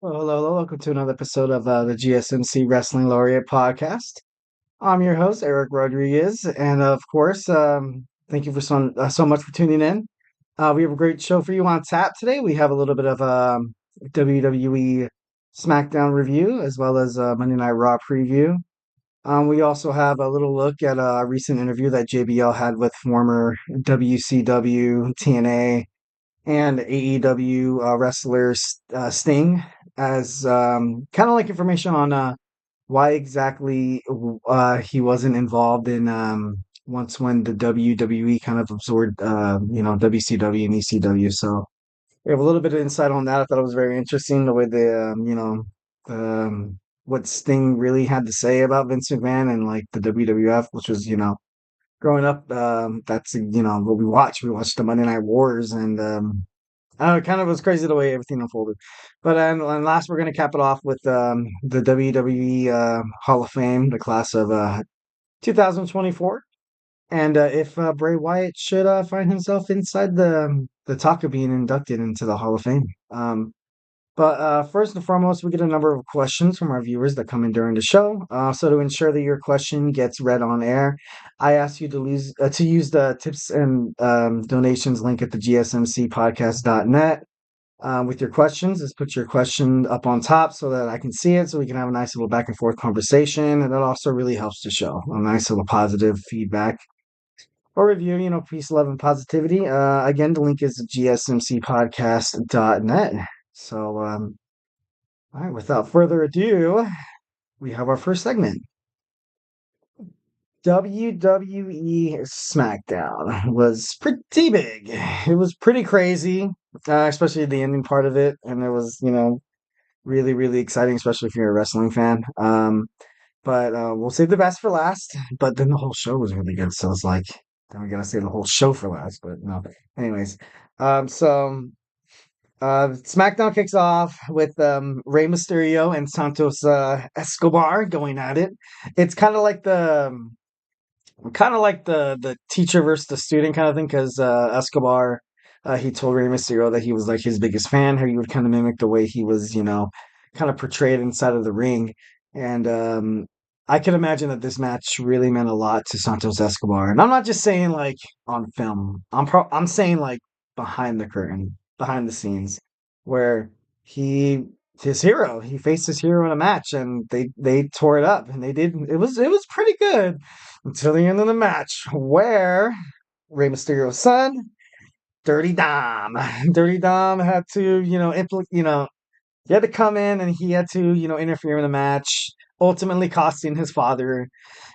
Well, hello, welcome to another episode of the GSMC Wrestling Laureate Podcast. I'm your host, Eric Rodriguez, and of course, thank you for so much for tuning in. We have a great show for you on tap today. We have a little bit of WWE Smackdown review as well as Monday Night Raw preview. We also have a little look at a recent interview that JBL had with former WCW, TNA, and AEW wrestler Sting as kind of like information on why exactly he wasn't involved in once when the WWE kind of absorbed WCW and ECW. So we have a little bit of insight on that. I thought it was very interesting the way what Sting really had to say about Vince McMahon and like the WWF, which was growing up, that's what we watched. We watched the Monday Night Wars, and I don't know, it kind of was crazy the way everything unfolded. But and last, we're gonna cap it off with the WWE Hall of Fame, the class of 2024, and if Bray Wyatt should find himself inside the talk of being inducted into the Hall of Fame. But first and foremost, we get a number of questions from our viewers that come in during the show. So to ensure that your question gets read on air, I ask you to use the tips and donations link at the gsmcpodcast.net with your questions. Just put your question up on top so that I can see it, so we can have a nice little back and forth conversation. And that also really helps the show. A nice little positive feedback or review, peace, love, and positivity. Again, the link is gsmcpodcast.net. So, all right, without further ado, we have our first segment. WWE Smackdown was pretty big. It was pretty crazy, especially the ending part of it. And it was, really, really exciting, especially if you're a wrestling fan. But we'll save the best for last. But then the whole show was really good. So it's like, then we got to save the whole show for last. But no. Anyways, so SmackDown kicks off with Rey Mysterio and Santos Escobar going at it. It's kind of like the teacher versus the student kind of thing, because Escobar, he told Rey Mysterio that he was like his biggest fan. How he would kind of mimic the way he was, kind of portrayed inside of the ring. And I can imagine that this match really meant a lot to Santos Escobar. And I'm not just saying like on film. I'm saying like behind the curtain, behind the scenes, where he he faced his hero in a match, and they tore it up, and they did. It was pretty good until the end of the match, where Rey Mysterio's son, Dirty Dom, Dirty Dom had to, he had to come in, and he had to, interfere in the match, ultimately costing his father,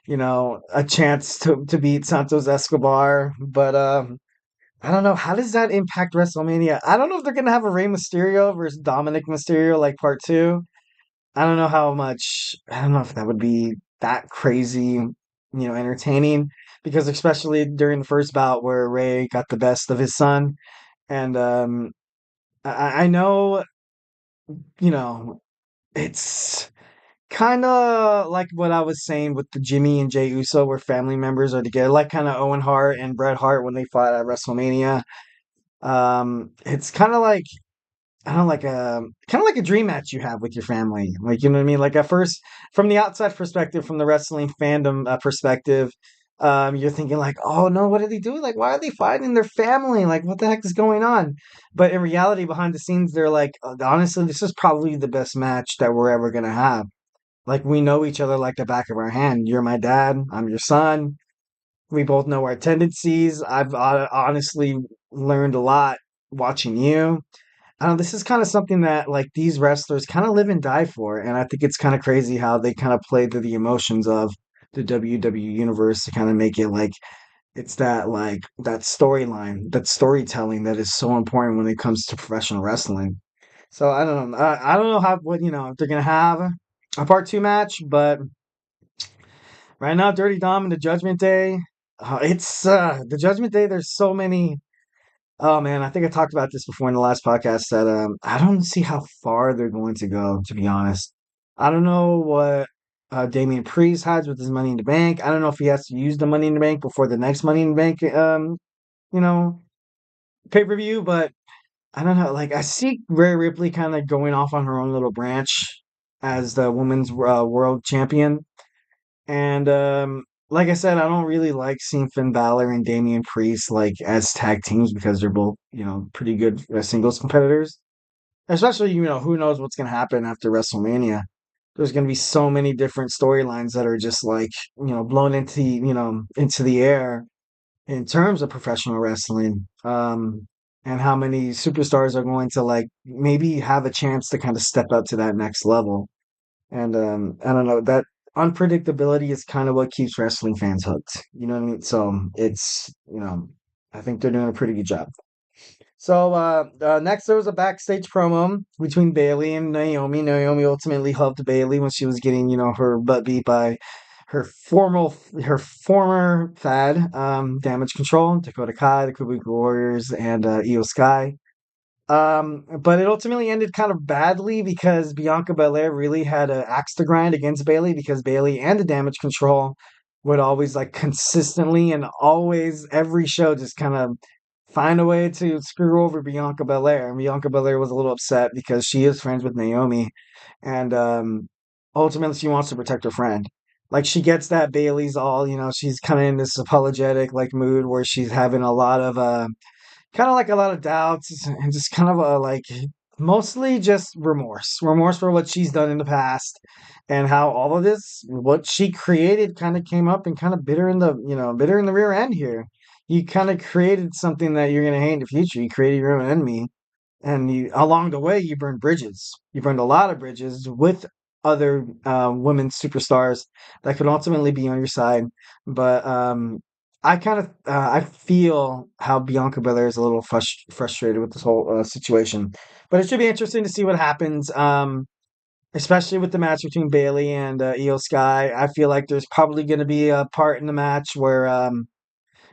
a chance to beat Santos Escobar. But I don't know, how does that impact WrestleMania? I don't know if they're gonna have a Rey Mysterio versus Dominic Mysterio like part two. I don't know how much. I don't know if that would be that crazy, entertaining, because especially during the first bout where Ray got the best of his son, and I know, you know, it's kind of like what I was saying with the Jimmy and Jey Uso, where family members are together, like kind of Owen Hart and Bret Hart when they fought at WrestleMania. It's kind of like, I don't know, like a kind of like a dream match you have with your family. Like, you know what I mean? Like at first, from the outside perspective, from the wrestling fandom perspective, you're thinking like, oh no, what are they doing? Like, why are they fighting their family? Like, what the heck is going on? But in reality, behind the scenes, they're like, honestly, this is probably the best match that we're ever gonna have. Like, we know each other like the back of our hand. You're my dad. I'm your son. We both know our tendencies. I've honestly learned a lot watching you. I don't know, this is kind of something that like these wrestlers kind of live and die for, and I think it's kind of crazy how they kind of play to the emotions of the WWE universe to kind of make it like it's that like that storyline, that storytelling that is so important when it comes to professional wrestling. So I don't know. I don't know how what if they're gonna have a part two match, but right now, Dirty Dom and the Judgment Day. It's the Judgment Day. There's so many. Oh man, I think I talked about this before in the last podcast that I don't see how far they're going to go, to be honest. I don't know what Damian Priest has with his Money in the Bank. I don't know if he has to use the Money in the Bank before the next Money in the Bank you know, pay-per-view, but I don't know. Like I see Rhea Ripley kind of going off on her own little branch as the women's world champion, and like I said, I don't really like seeing Finn Balor and Damian Priest like as tag teams because they're both pretty good singles competitors. Especially who knows what's gonna happen after WrestleMania. There's gonna be so many different storylines that are just like blown into the air in terms of professional wrestling, and how many superstars are going to like maybe have a chance to kind of step up to that next level. And I don't know, that unpredictability is kind of what keeps wrestling fans hooked. You know what I mean? So it's I think they're doing a pretty good job. So next, there was a backstage promo between Bailey and Naomi. Naomi ultimately helped Bailey when she was getting, her butt beat by her former fad, Damage Control, Dakota Kai, the Kabuki Warriors, and Io Sky. But it ultimately ended kind of badly because Bianca Belair really had an axe to grind against Bailey because Bailey and the Damage Control would always like consistently and always every show just kind of find a way to screw over Bianca Belair. And Bianca Belair was a little upset because she is friends with Naomi, and ultimately she wants to protect her friend. Like she gets that Bailey's all, she's kind of in this apologetic like mood where she's having a lot of kind of like a lot of doubts and just kind of a like mostly just remorse for what she's done in the past and how all of this what she created kind of came up and kind of bit her in the rear end here. You kind of created something that you're going to hate in the future. You created your own enemy, and you along the way you burned bridges. You burned a lot of bridges with other women superstars that could ultimately be on your side. But I kind of I feel how Bianca Belair is a little frustrated with this whole situation. But it should be interesting to see what happens. Especially with the match between Bailey and Io Sky. I feel like there's probably going to be a part in the match where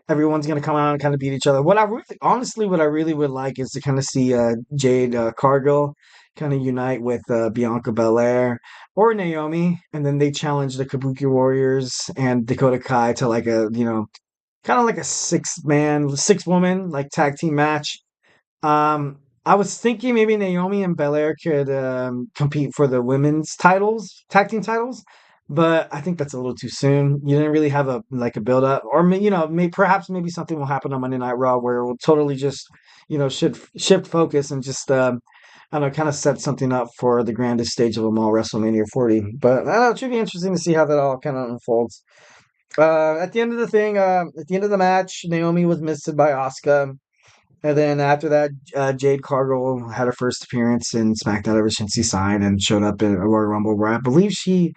everyone's gonna come out and kind of beat each other. What I really would like is to kind of see Jade Cargill kind of unite with Bianca Belair or Naomi, and then they challenge the Kabuki Warriors and Dakota Kai to like a kind of like a six woman like tag team match. I was thinking maybe Naomi and Belair could compete for the women's titles, tag team titles, but I think that's a little too soon. You didn't really have a build up, or perhaps maybe something will happen on Monday Night Raw where it will totally just shift focus and just I don't know, kind of set something up for the grandest stage of them all, WrestleMania 40. But I don't know, it should be interesting to see how that all kind of unfolds. At the end of the thing, at the end of the match, Naomi was missed by Asuka. And then after that, Jade Cargill had her first appearance in SmackDown ever since he signed and showed up in a Royal Rumble where I believe she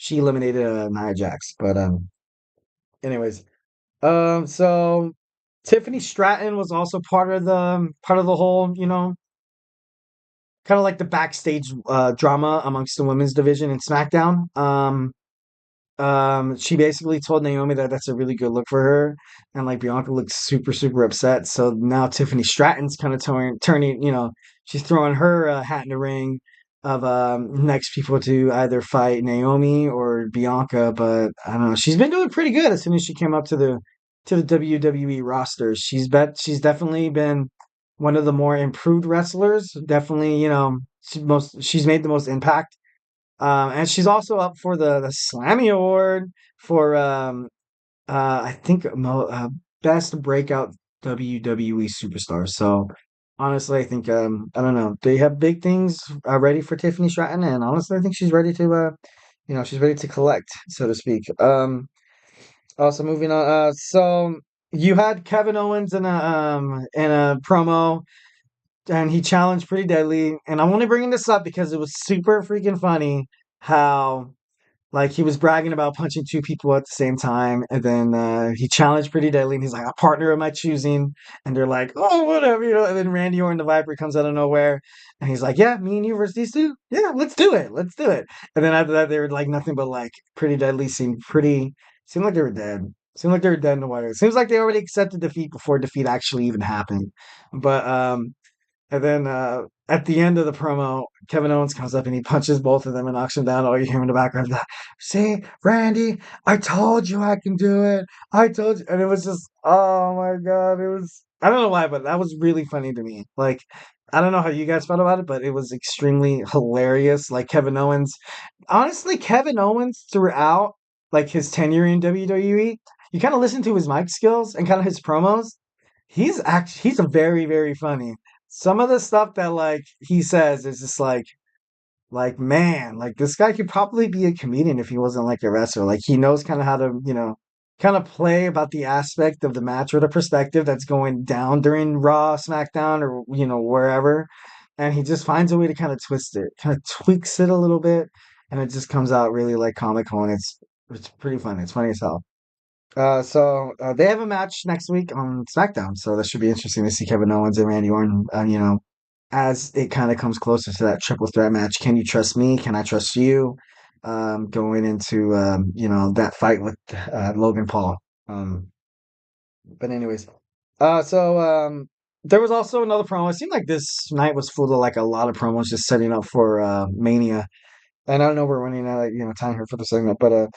eliminated Nia Jax. But anyways, so Tiffany Stratton was also part of the whole, kind of like the backstage drama amongst the women's division in SmackDown. She basically told Naomi that that's a really good look for her, and like Bianca looks super, super upset. So now Tiffany Stratton's kind of turning, she's throwing her hat in the ring of next people to either fight Naomi or Bianca. But I don't know. She's been doing pretty good as soon as she came up to the WWE roster. She's definitely been one of the more improved wrestlers. Definitely, she's made the most impact, and she's also up for the Slammy Award for I think best breakout WWE superstar. So honestly, I think I don't know. They have big things ready for Tiffany Stratton, and honestly, I think she's ready to she's ready to collect, so to speak. Also moving on. So you had Kevin Owens in a promo, and he challenged Pretty Deadly. And I'm only bringing this up because it was super freaking funny how like he was bragging about punching two people at the same time, and then he challenged Pretty Deadly, and he's like, "A partner of my choosing," and they're like, "Oh, whatever," And then Randy Orton, the Viper, comes out of nowhere, and he's like, "Yeah, me and you versus these two. Yeah, let's do it, let's do it." And then after that, they were like nothing but like Pretty Deadly seemed like they were dead. Seemed like they were dead in the water. Seems like they already accepted defeat before defeat actually even happened. But and then at the end of the promo, Kevin Owens comes up and he punches both of them and knocks them down. All you hear in the background, like, "See, Randy, I told you I can do it. I told you." And it was just, oh my God. It was, I don't know why, but that was really funny to me. Like, I don't know how you guys felt about it, but it was extremely hilarious. Like Kevin Owens, honestly, Kevin Owens throughout like his tenure in WWE, you kind of listen to his mic skills and kind of his promos. He's a very very funny. Some of the stuff that like he says is just like man, like this guy could probably be a comedian if he wasn't like a wrestler. Like he knows kind of how to, kind of play about the aspect of the match or the perspective that's going down during Raw, SmackDown, or wherever. And he just finds a way to kind of twist it, kind of tweaks it a little bit, and it just comes out really like comical and it's pretty funny. It's funny as hell. So they have a match next week on SmackDown, so that should be interesting to see Kevin Owens and Randy Orton. As it kind of comes closer to that triple threat match. Can you trust me? Can I trust you? Going into that fight with Logan Paul. Um, but anyways, so there was also another promo. It seemed like this night was full of like a lot of promos just setting up for Mania. And I don't know we're running out of time here for the segment, but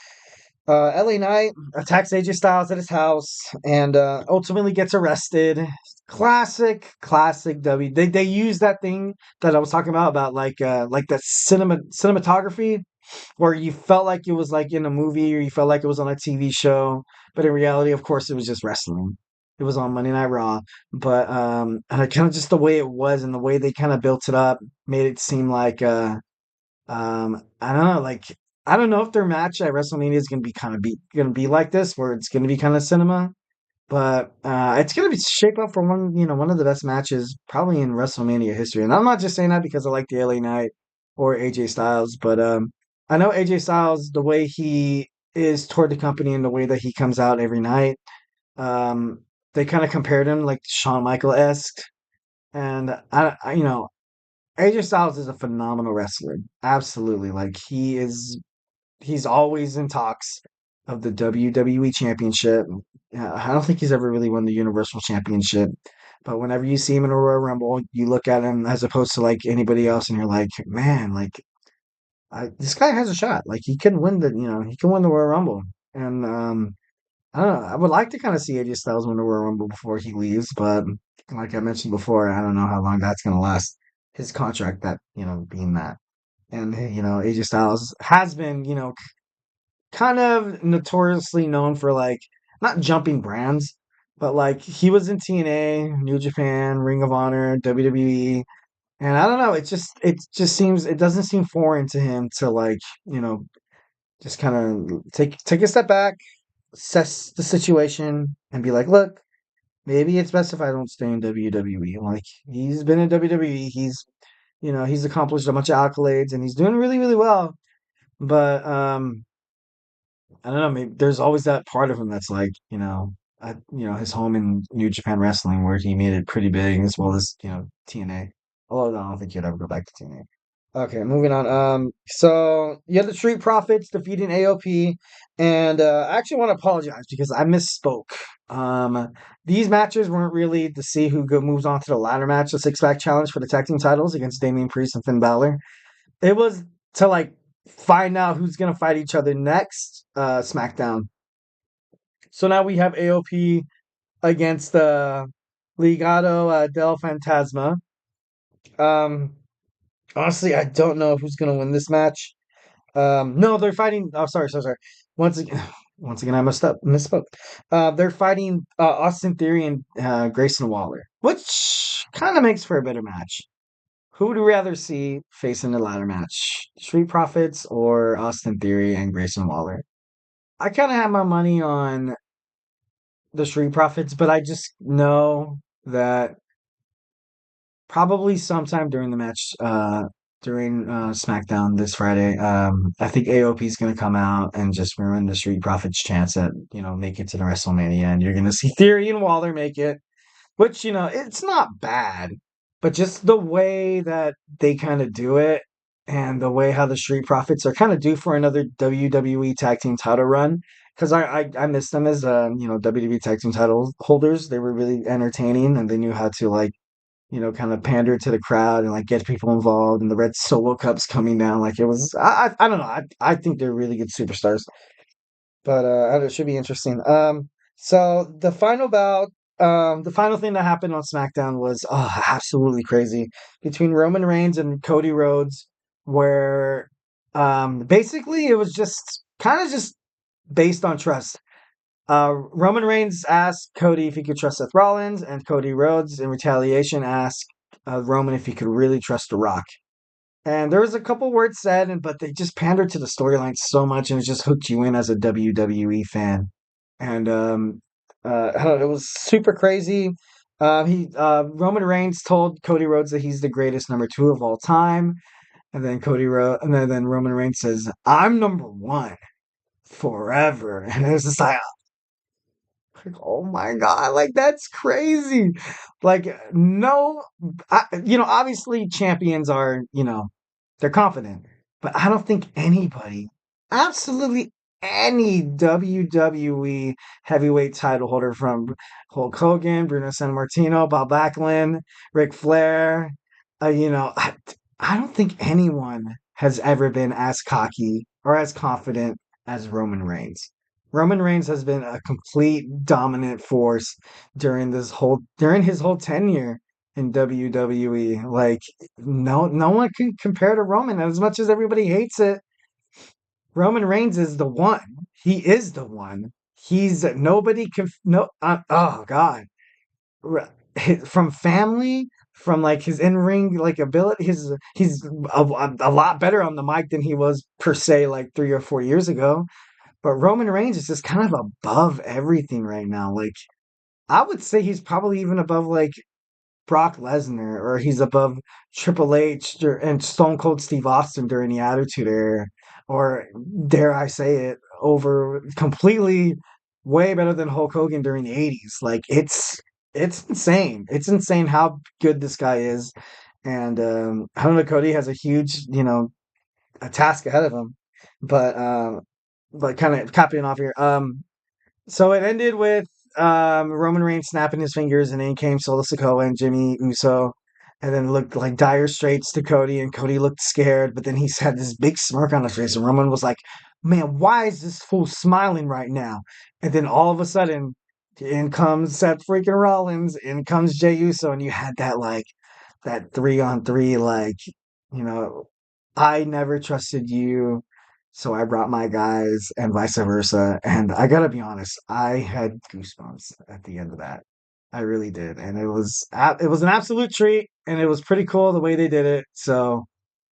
LA Knight attacks AJ Styles at his house and ultimately gets arrested. Classic W. They use that thing that I was talking about that cinematography where you felt like it was like in a movie or you felt like it was on a TV show, but in reality, of course, it was just wrestling. It was on Monday Night Raw, but and kind of just the way it was and the way they kind of built it up made it seem like I don't know, like I don't know if their match at WrestleMania is gonna be like this, where it's gonna be kind of cinema, but it's gonna be shape up for one of the best matches probably in WrestleMania history. And I'm not just saying that because I like the LA Knight or AJ Styles, but I know AJ Styles the way he is toward the company and the way that he comes out every night. Um, they kind of compared him like Shawn Michael esque, and AJ Styles is a phenomenal wrestler. Absolutely. Like he's always in talks of the WWE Championship. I don't think he's ever really won the Universal Championship. But whenever you see him in a Royal Rumble, you look at him as opposed to like anybody else and you're like, man, like this guy has a shot. Like he can win the Royal Rumble. And I don't know. I would like to kind of see AJ Styles win the Royal Rumble before he leaves, but like I mentioned before, I don't know how long that's gonna last. His contract that, being that. And AJ Styles has been, kind of notoriously known for like not jumping brands, but like he was in TNA, New Japan, Ring of Honor, WWE, and I don't know, it doesn't seem foreign to him to like, just kind of take a step back, assess the situation and be like, look, maybe it's best if I don't stay in WWE. Like he's been in WWE, he's accomplished a bunch of accolades and he's doing really, really well. But I don't know, maybe there's always that part of him that's like, his home in New Japan Wrestling where he made it pretty big as well as, TNA. Although I don't think he'd ever go back to TNA. Okay, moving on. So you had the Street Profits defeating AOP, and I actually want to apologize because I misspoke. These matches weren't really to see moves on to the ladder match, the six-pack challenge for the tag team titles against Damian Priest and Finn Balor. It was to like find out who's gonna fight each other next, SmackDown. So now we have AOP against Legado del Fantasma. Um, Honestly, I don't know who's gonna win this match. No, they're fighting. Oh, sorry. Once again, once again, I misspoke. They're fighting Austin Theory and Grayson Waller, which kind of makes for a better match. Who would you rather see face in the ladder match? Street Profits or Austin Theory and Grayson Waller? I kind of have my money on the Street Profits, but I just know that probably sometime during the match, during SmackDown this Friday, I think AOP is going to come out and just ruin the Street Profits' chance at make it to the WrestleMania, and you're going to see Theory and Waller make it. Which, it's not bad, but just the way that they kind of do it and the way how the Street Profits are kind of due for another WWE Tag Team title run. Because I miss them as, WWE Tag Team title holders. They were really entertaining and they knew how to, like, kind of pander to the crowd and, like, get people involved. And the Red Solo Cups coming down. Like, it was, I don't know. I think they're really good superstars. But it should be interesting. So the final bout The final thing that happened on SmackDown was absolutely crazy between Roman Reigns and Cody Rhodes, where basically it was just kind of just based on trust. Roman Reigns asked Cody if he could trust Seth Rollins, and Cody Rhodes, in retaliation, asked Roman if he could really trust The Rock. And there was a couple words said, but they just pandered to the storyline so much, and it just hooked you in as a WWE fan. And I don't know, it was super crazy. He Roman Reigns told Cody Rhodes that he's the greatest number two of all time, and then then Roman Reigns says, "I'm number one forever," and it was just like, oh my God, like that's crazy. Like, no, obviously champions are, they're confident, but I don't think anybody, absolutely any WWE heavyweight title holder from Hulk Hogan, Bruno Sammartino, Bob Backlund, Ric Flair, I don't think anyone has ever been as cocky or as confident as Roman Reigns. Roman Reigns has been a complete dominant force during his whole tenure in WWE. Like no one can compare to Roman. And as much as everybody hates it, Roman Reigns is the one. He is the one. He's nobody can no. Oh God, from family, from like his in ring like ability, he's a lot better on the mic than he was per se like 3 or 4 years ago. But Roman Reigns is just kind of above everything right now. Like, I would say he's probably even above like Brock Lesnar, or he's above Triple H and Stone Cold Steve Austin during the Attitude Era, or dare I say it, over completely way better than Hulk Hogan during the '80s. Like, it's insane. It's insane how good this guy is. And I don't know, Cody has a huge, a task ahead of him. But kind of copying off here. So it ended with Roman Reigns snapping his fingers, and in came Solo Sikoa and Jimmy Uso, and then looked like dire straits to Cody, and Cody looked scared, but then he had this big smirk on his face, and Roman was like, "Man, why is this fool smiling right now?" And then all of a sudden, in comes Seth freaking Rollins, in comes Jey Uso, and you had that 3-on-3, like, you know, I never trusted you, so I brought my guys, and vice versa. And I gotta be honest, I had goosebumps at the end of that. I really did, and it was an absolute treat, and it was pretty cool the way they did it. So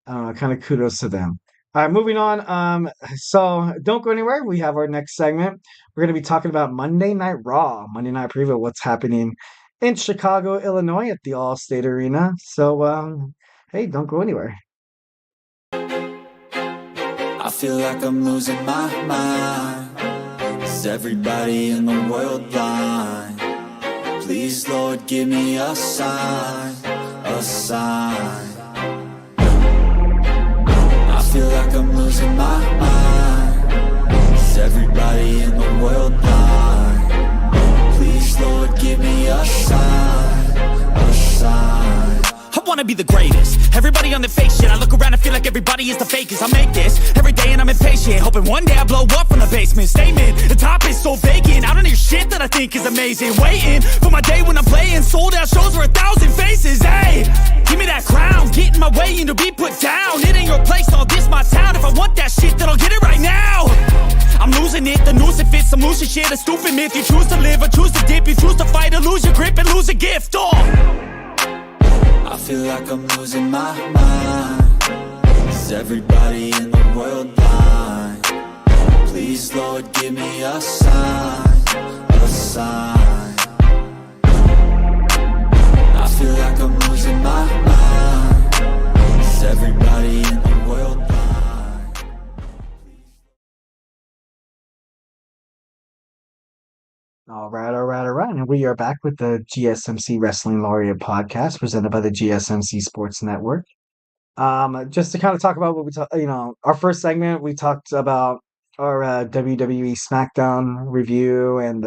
I don't know, kind of kudos to them. All right, moving on. So don't go anywhere. We have our next segment. We're gonna be talking about Monday Night Raw, Monday Night Preview, what's happening in Chicago, Illinois, at the All-State Arena. So hey, don't go anywhere. I feel like I'm losing my mind. Is everybody in the world blind? Please, Lord, give me a sign, a sign. I feel like I'm losing my mind. Is everybody in the world blind? Please, Lord, give me a sign, a sign. I wanna be the greatest. Everybody on the fake shit. I look around and feel like everybody is the fakest. I make this every day and I'm impatient, hoping one day I blow up from the basement. Statement, the top is so vacant. I don't hear shit that I think is amazing. Waiting for my day when I'm playing sold out shows for 1,000 faces. Hey, give me that crown, get in my way and to be put down. It ain't your place, all this my town. If I want that shit, then I'll get it right now. I'm losing it, the noose it fits, some losing shit, a stupid myth. You choose to live or choose to dip, you choose to fight or lose your grip and lose a gift. I feel like I'm losing my mind. Is everybody in the world blind? Please, Lord, give me a sign, a sign. I feel like I'm losing my mind. Is everybody in the world blind? All right, all right, all right. And we are back with the GSMC Wrestling Laureate Podcast, presented by the GSMC Sports Network. Just to kind of talk about what our first segment, we talked about our WWE Smackdown review and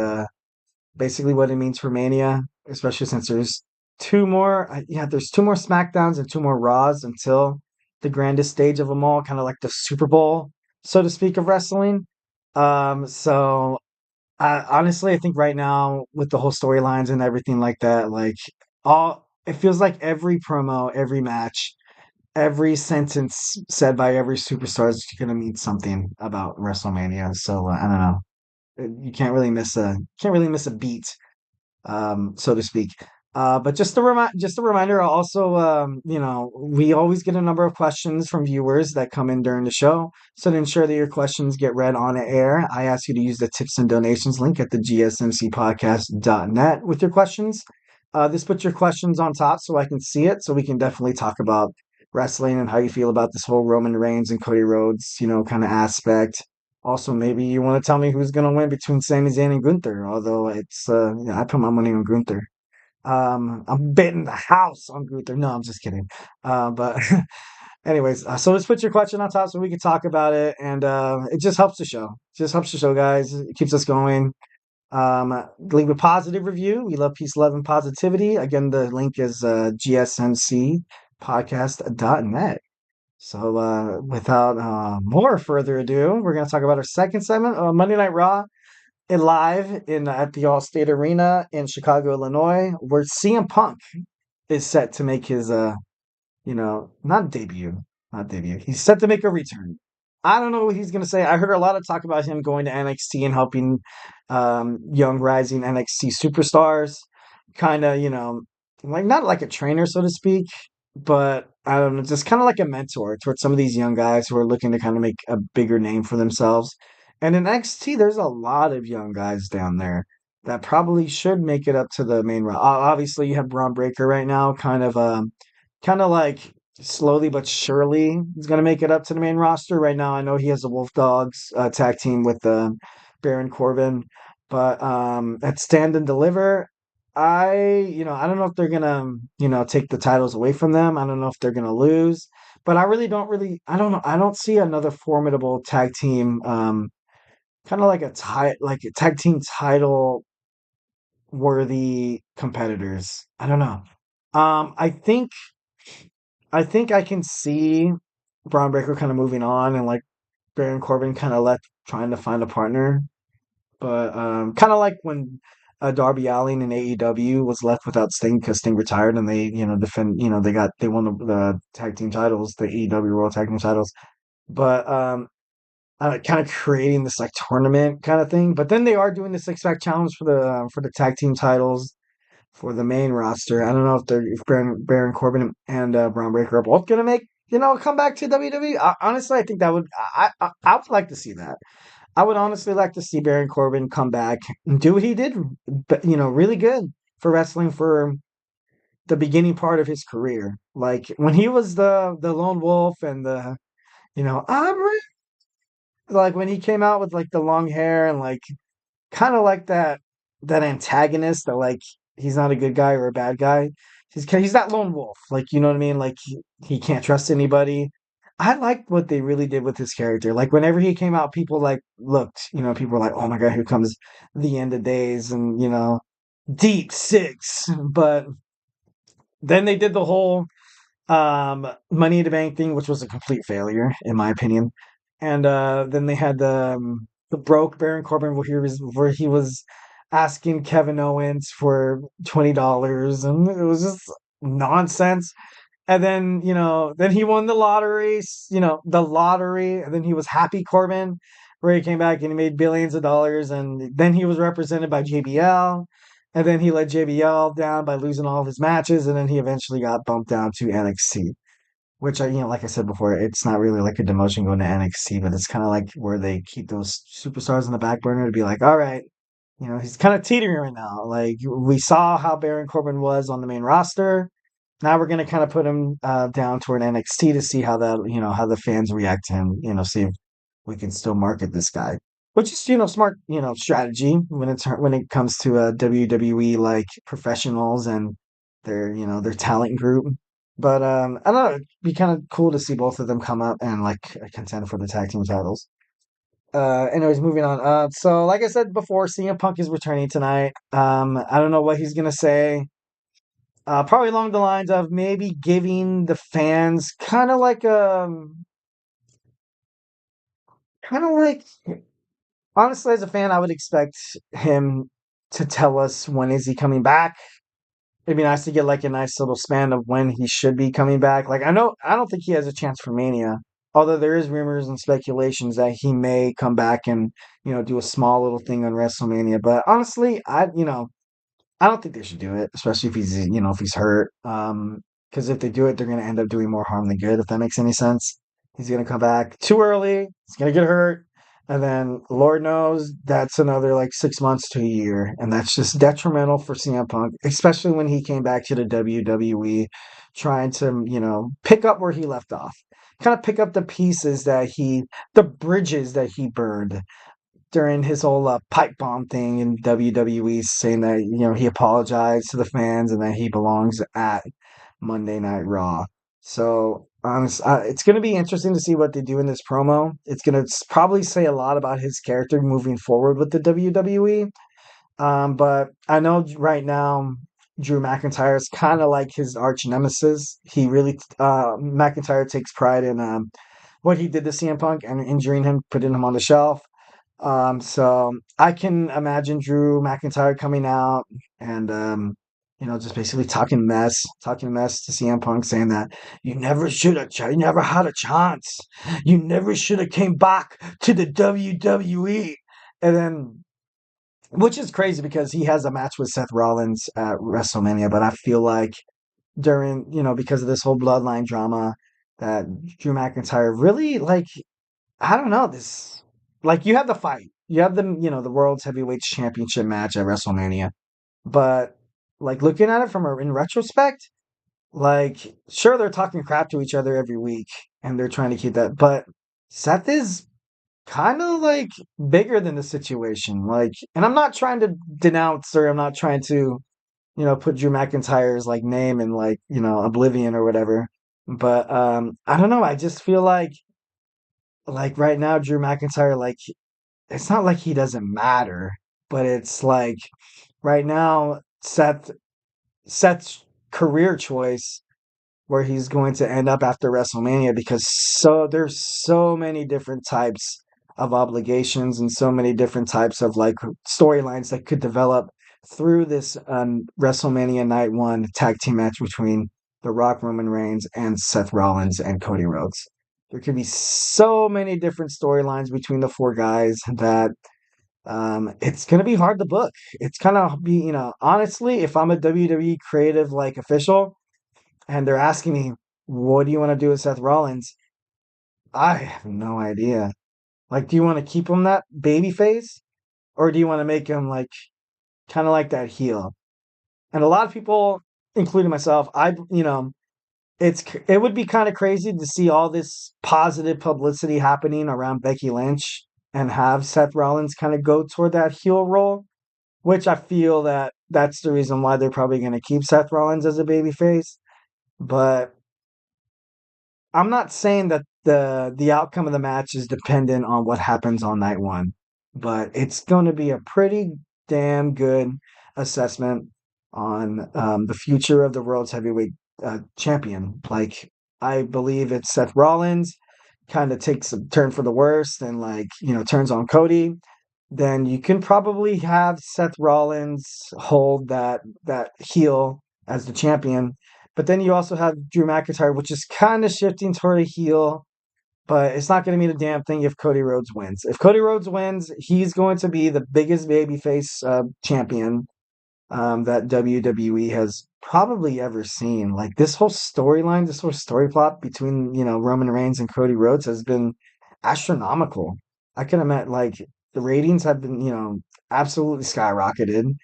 basically what it means for Mania, especially since there's there's two more Smackdowns and two more Raws until the grandest stage of them all, kind of like the Super Bowl, so to speak, of wrestling. So Honestly, I think right now with the whole storylines and everything like that, like all it feels like every promo, every match, every sentence said by every superstar is gonna mean something about WrestleMania. So I don't know. You can't really miss a beat, so to speak. But just a reminder. Also, we always get a number of questions from viewers that come in during the show. So to ensure that your questions get read on air, I ask you to use the tips and donations link at the gsmcpodcast.net with your questions. This puts your questions on top so I can see it, so we can definitely talk about wrestling and how you feel about this whole Roman Reigns and Cody Rhodes, kind of aspect. Also, maybe you want to tell me who's going to win between Sami Zayn and Gunther, although I put my money on Gunther. I'm betting the house on Gunther. No, I'm just kidding. But anyways, so let's put your question on top so we can talk about it, and it just helps the show. Just helps the show, guys. It keeps us going. Leave a positive review. We love peace, love, and positivity. Again, the link is gsmcpodcast.net. So, without more further ado, we're going to talk about our second segment, Monday Night Raw, live in at the Allstate Arena in Chicago, Illinois, where CM Punk is set to make his, not debut, not debut. He's set to make a return. I don't know what he's going to say. I heard a lot of talk about him going to NXT and helping young rising NXT superstars, kind of, like not like a trainer, so to speak, but I don't know, just kind of like a mentor towards some of these young guys who are looking to kind of make a bigger name for themselves. And in NXT, there's a lot of young guys down there that probably should make it up to the main roster. Obviously, you have Braun Breaker right now, kind of like slowly but surely he's going to make it up to the main roster. Right now, I know he has the Wolf Dogs tag team with Baron Corbin, but at Stand and Deliver, I don't know if they're gonna, take the titles away from them. I don't know if they're gonna lose, but I don't know. I don't see another formidable tag team, kind of like a tag team title worthy competitors. I don't know. Um, I think I think I can see Braun Breaker kind of moving on and like Baron Corbin kind of left trying to find a partner. But kind of like when Darby Allin in AEW was left without Sting because Sting retired and they, they won the tag team titles, the AEW World Tag Team titles. But kind of creating this like tournament kind of thing. But then they are doing the six pack challenge for the tag team titles for the main roster. I don't know if Baron Corbin and Braun Breaker are both gonna make come back to WWE. Honestly, I think that would I would like to see that. I would honestly like to see Baron Corbin come back and do what he did, really good for wrestling for the beginning part of his career. Like when he was the lone wolf and the I'm like when he came out with like the long hair and like kind of like that antagonist that like he's not a good guy or a bad guy. He's that lone wolf, like you know what I mean. Like he can't trust anybody. I liked what they really did with his character. Like whenever he came out, people like looked, people were like, "Oh my god, here comes the end of days," and deep six. But then they did the whole Money in the Bank thing, which was a complete failure in my opinion. And then they had the broke Baron Corbin where he was asking Kevin Owens for $20, and it was just nonsense. And then then he won the lottery, and then he was Happy Corbin, where he came back and he made billions of dollars, and then he was represented by JBL. And then he let JBL down by losing all of his matches, and then he eventually got bumped down to NXT, which like I said before, it's not really like a demotion going to NXT, but it's kind of like where they keep those superstars on the back burner to be like, all right, he's kind of teetering right now. Like we saw how Baron Corbin was on the main roster. Now we're gonna kind of put him down toward NXT to see how how the fans react to him. See if we can still market this guy, which is smart strategy when it comes to WWE like professionals and their talent group. But I don't know. It'd be kind of cool to see both of them come up and like contend for the tag team titles. Anyways, moving on. So like I said before, CM Punk is returning tonight. I don't know what he's gonna say. Probably along the lines of maybe giving the fans kind of like honestly, as a fan, I would expect him to tell us when is he coming back. It'd be nice to get like a nice little span of when he should be coming back. Like I don't think he has a chance for Mania. Although there is rumors and speculations that he may come back and, do a small little thing on WrestleMania. But honestly, I don't think they should do it, especially if if he's hurt. Because if they do it, they're going to end up doing more harm than good, if that makes any sense. He's going to come back too early. He's going to get hurt. And then, Lord knows, that's another like 6 months to a year. And that's just detrimental for CM Punk, especially when he came back to the WWE trying to, pick up where he left off. Kind of pick up the bridges that he burned during his whole pipe bomb thing in WWE, saying that he apologized to the fans and that he belongs at Monday Night Raw. So it's going to be interesting to see what they do in this promo. It's going to probably say a lot about his character moving forward with the WWE. But I know right now Drew McIntyre is kind of like his arch nemesis. He really McIntyre takes pride in what he did to CM Punk and injuring him, putting him on the shelf. So I can imagine Drew McIntyre coming out and just basically talking mess to CM Punk, saying that you never had a chance, you never should have came back to the WWE, and then which is crazy because he has a match with Seth Rollins at WrestleMania, but I feel like during because of this whole bloodline drama that Drew McIntyre really like I don't know this. Like you have the fight, you have the world's heavyweight championship match at WrestleMania, but like looking at it in retrospect, like sure they're talking crap to each other every week and they're trying to keep that, but Seth is kind of like bigger than the situation. Like, and I'm not trying to denounce or I'm not trying to put Drew McIntyre's like name in like oblivion or whatever, but I don't know. I just feel like right now Drew McIntyre, like it's not like he doesn't matter, but it's like right now Seth's career choice where he's going to end up after WrestleMania, because there's so many different types of obligations and so many different types of like storylines that could develop through this WrestleMania Night 1 tag team match between The Rock, Roman Reigns, and Seth Rollins and Cody Rhodes. There could be so many different storylines between the four guys that it's gonna be hard to book. It's kind of be honestly, if I'm a WWE creative like official and they're asking me, what do you want to do with Seth Rollins? I have no idea. Like, do you want to keep him that baby face? Or do you want to make him like kind of like that heel? And a lot of people, including myself, it would be kind of crazy to see all this positive publicity happening around Becky Lynch and have Seth Rollins kind of go toward that heel role, which I feel that that's the reason why they're probably going to keep Seth Rollins as a babyface. But I'm not saying that the outcome of the match is dependent on what happens on night one, but it's going to be a pretty damn good assessment on the future of the world's heavyweight champion. Like I believe it's Seth Rollins kind of takes a turn for the worst and like turns on Cody. Then you can probably have Seth Rollins hold that heel as the champion, but then you also have Drew McIntyre, which is kind of shifting toward a heel, but it's not going to mean a damn thing if Cody Rhodes wins. If Cody Rhodes wins, he's going to be the biggest babyface champion that WWE has probably ever seen. Like this whole storyline, this whole story plot between Roman Reigns and Cody Rhodes has been astronomical. I can imagine like the ratings have been absolutely skyrocketed.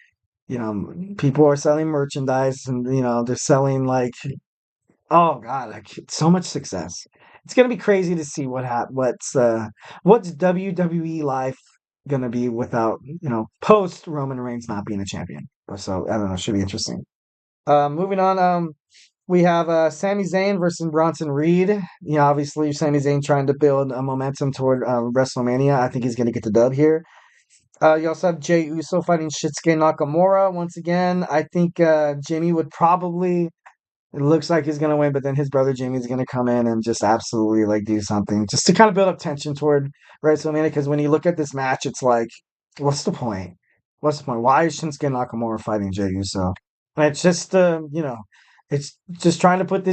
People are selling merchandise and they're selling like oh god, like so much success. It's gonna be crazy to see what's WWE life gonna be without post Roman Reigns not being a champion. So I don't know, should be interesting. Moving on, we have Sami Zayn versus Bronson Reed. Obviously Sami Zayn trying to build a momentum toward WrestleMania. I think he's gonna get the dub here. You also have Jey Uso fighting Shinsuke Nakamura once again. I think Jimmy would probably It looks like he's gonna win, but then his brother Jamie's gonna come in and just absolutely like do something just to kind of build up tension toward WrestleMania. Because when you look at this match, it's like, what's the point? What's the point? Why is Shinsuke Nakamura fighting Jey Uso? And it's just, it's just trying to put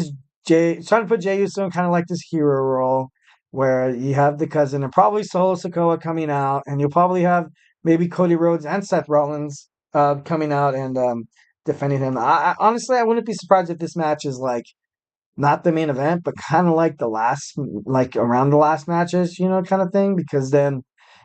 Jey Uso in kind of like this hero role, where you have the cousin and probably Solo Sikoa coming out, and you'll probably have maybe Cody Rhodes and Seth Rollins coming out and defending him. Honestly, I wouldn't be surprised if this match is like not the main event, but kind of like like around the last matches, kind of thing, because then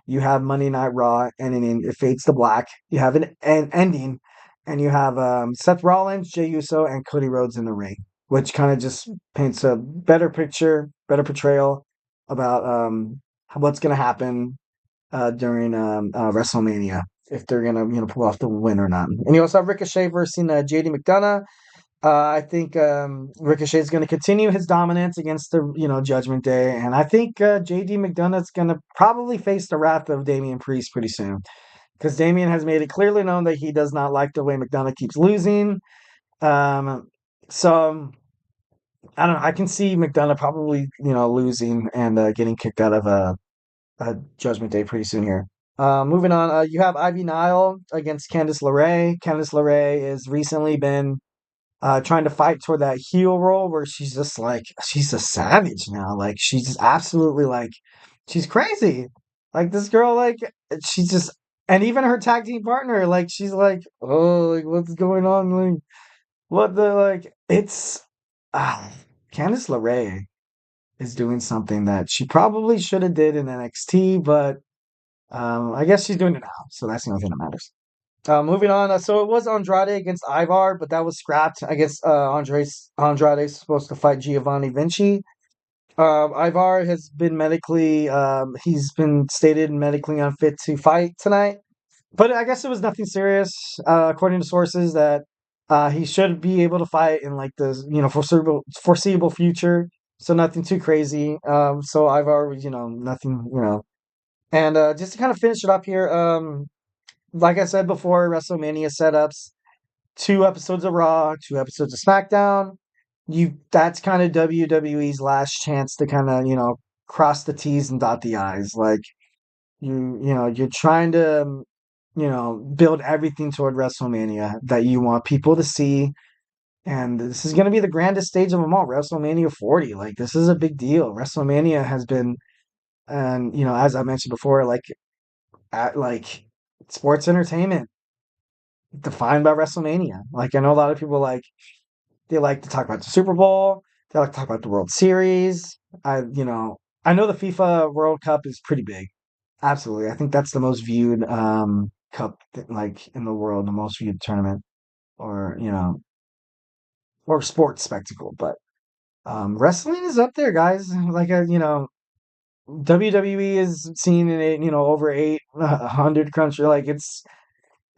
you have Monday Night Raw ending, it fades to black. You have an ending, and you have Seth Rollins, Jey Uso, and Cody Rhodes in the ring, which kind of just paints a better picture, better portrayal about what's going to happen during WrestleMania, if they're going to pull off the win or not. And you also have Ricochet versus JD McDonough. I think Ricochet is going to continue his dominance against the Judgment Day, and I think JD McDonough is going to probably face the wrath of Damian Priest pretty soon, because Damian has made it clearly known that he does not like the way McDonough keeps losing. So I don't know. I can see McDonough probably losing and getting kicked out of a Judgment Day pretty soon here. Moving on, you have Ivy Nile against Candice LeRae. Candice LeRae has recently been trying to fight toward that heel role, where she's just like, she's a savage now. Like, she's just absolutely like, she's crazy. Like, this girl, like, she's just, and even her tag team partner, like, she's like, oh, like, what's going on? Like, what the, like, it's, Candice LeRae is doing something that she probably should have did in NXT, but I guess she's doing it now, so that's the only thing that matters. Moving on, so it was Andrade against Ivar, but that was scrapped. I guess Andrade is supposed to fight Giovanni Vinci. Ivar has been he's been stated medically unfit to fight tonight, but I guess it was nothing serious, according to sources, that he should be able to fight in like the foreseeable future, so nothing too crazy. So Ivar, nothing, and just to kind of finish it up here, like I said before, WrestleMania setups, 2 episodes of Raw, 2 episodes of SmackDown. That's kind of WWE's last chance to kind of, cross the T's and dot the I's. Like, you're trying to, build everything toward WrestleMania that you want people to see. And this is going to be the grandest stage of them all, WrestleMania 40. Like, this is a big deal. WrestleMania has been, and, as I mentioned before, like sports entertainment defined by WrestleMania. Like, I know a lot of people they like to talk about the Super Bowl, they like to talk about the World Series. I know the FIFA World Cup is pretty big. Absolutely. I think that's the most viewed cup in the world, the most viewed tournament, or sports spectacle. But wrestling is up there, guys. Like, WWE is seen in over 800 countries. Like, it's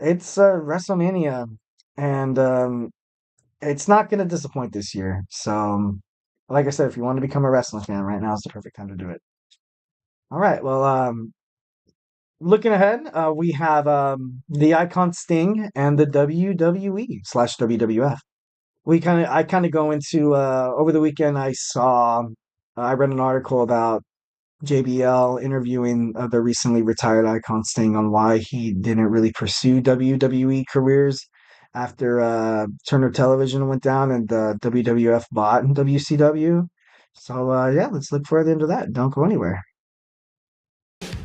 WrestleMania, and it's not going to disappoint this year. So, like I said, if you want to become a wrestling fan, right now is the perfect time to do it. All right, well, looking ahead, we have the Icon Sting and the WWE/WWF. I kind of go into over the weekend. I read an article about JBL interviewing the recently retired Icon Sting on why he didn't really pursue WWE careers after Turner Television went down and WWF bought WCW. So yeah, let's look further into that. Don't go anywhere.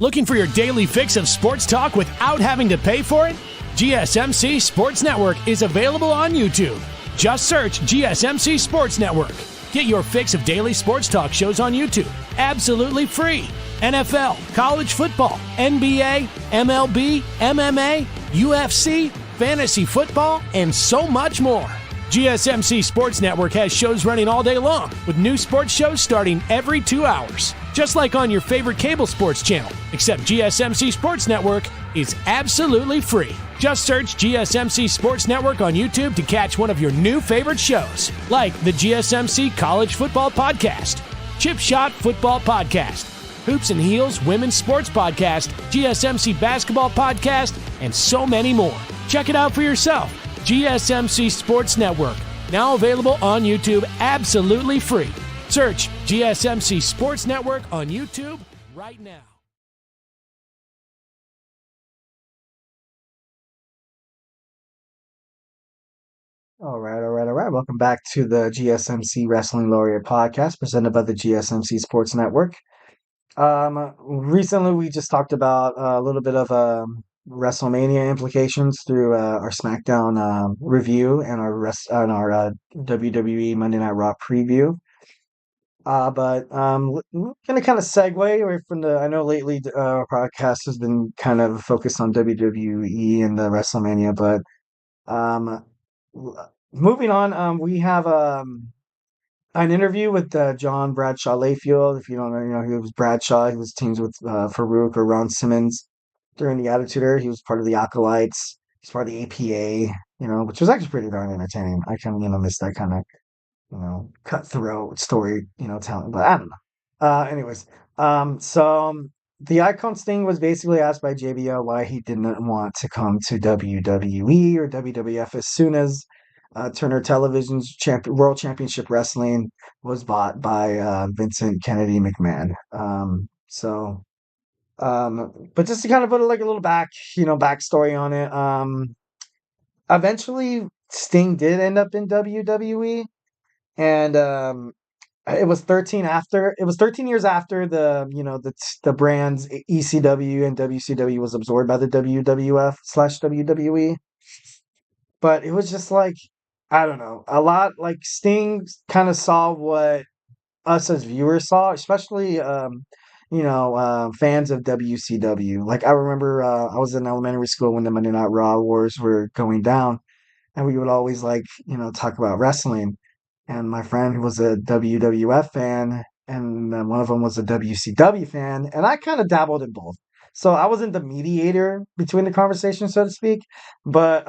Looking for your daily fix of sports talk without having to pay for it? GSMC Sports Network is available on YouTube. Just search GSMC Sports Network. Get your fix of daily sports talk shows on YouTube, absolutely free. NFL, college football, NBA, MLB, MMA, UFC, fantasy football, and so much more. GSMC Sports Network has shows running all day long, with new sports shows starting every 2 hours. Just like on your favorite cable sports channel, except GSMC Sports Network is absolutely free. Just search GSMC Sports Network on YouTube to catch one of your new favorite shows, like the GSMC College Football Podcast, Chip Shot Football Podcast, Hoops and Heels Women's Sports Podcast, GSMC Basketball Podcast, and so many more. Check it out for yourself. GSMC Sports Network. Now available on YouTube absolutely free. Search GSMC Sports Network on YouTube right now. All right. Welcome back to the GSMC Wrestling Laureate Podcast presented by the GSMC Sports Network. Recently we just talked about a little bit of WrestleMania implications through our SmackDown review and our WWE Monday Night Raw preview. But we're gonna kind of segue away from I know lately our podcast has been kind of focused on WWE and the WrestleMania, but um, moving on, we have an interview with John Bradshaw Layfield. If you don't know, he was Bradshaw. He was teams with Farouk or Ron Simmons during the Attitude Era. He was part of the Acolytes. He's part of the APA, which was actually pretty darn entertaining. I kind of, miss that kind of, cutthroat story, talent, but I don't know. Anyways, the Icon Sting was basically asked by JBL why he didn't want to come to WWE or WWF as soon as Turner Television's World Championship Wrestling was bought by Vincent Kennedy McMahon. But just to kind of put a little backstory on it. Eventually, Sting did end up in WWE, and it was 13 years after the brands ECW and WCW was absorbed by the WWF/WWE. But it was just I don't know, a lot Sting kind of saw what us as viewers saw, especially fans of WCW. I remember I was in elementary school when the Monday Night Raw wars were going down, and we would always talk about wrestling. And my friend who was a WWF fan, and then one of them was a WCW fan, and I kind of dabbled in both. So I wasn't the mediator between the conversation, so to speak, but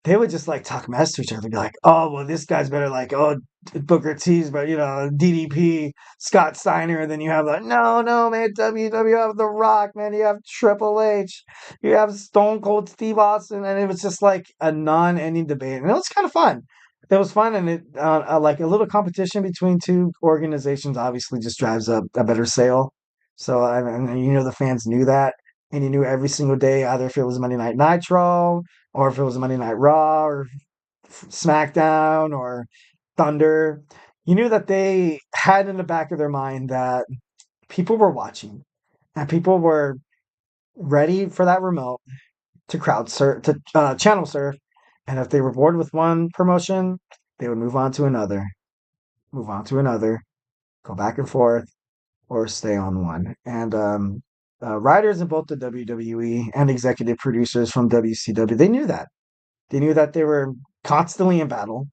they would just talk mess to each other, be like, "Oh, well, this guy's better." Booker T's, but DDP, Scott Steiner, and then you have no, man, WWF, The Rock, man, you have Triple H, you have Stone Cold Steve Austin, and it was just a non-ending debate, and it was kind of fun. It was fun, and it a little competition between two organizations obviously just drives up a better sale. So and the fans knew that, and you knew every single day, either if it was Monday Night Nitro or if it was Monday Night Raw or SmackDown or Thunder, you knew that they had in the back of their mind that people were watching and people were ready for that remote to channel surf, and if they were bored with one promotion, they would move on to another, go back and forth, or stay on one. And writers in both the WWE and executive producers from WCW, they knew that. They knew that they were constantly in battle.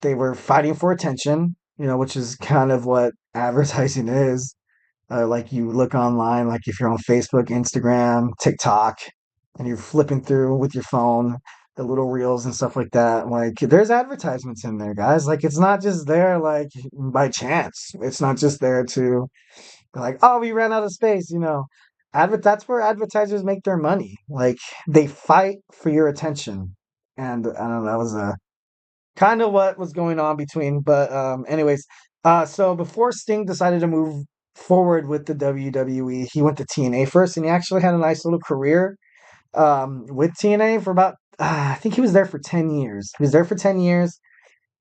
They were fighting for attention, which is kind of what advertising is. You look online, if you're on Facebook, Instagram, TikTok, and you're flipping through with your phone, the little reels and stuff like that. There's advertisements in there, guys. It's not just there by chance. It's not just there to oh, we ran out of space. That's where advertisers make their money. They fight for your attention, and I don't know. That was kind of what was going on between. But anyways, so before Sting decided to move forward with the WWE, he went to TNA first, and he actually had a nice little career with TNA for about I think he was there for 10 years. He was there for 10 years,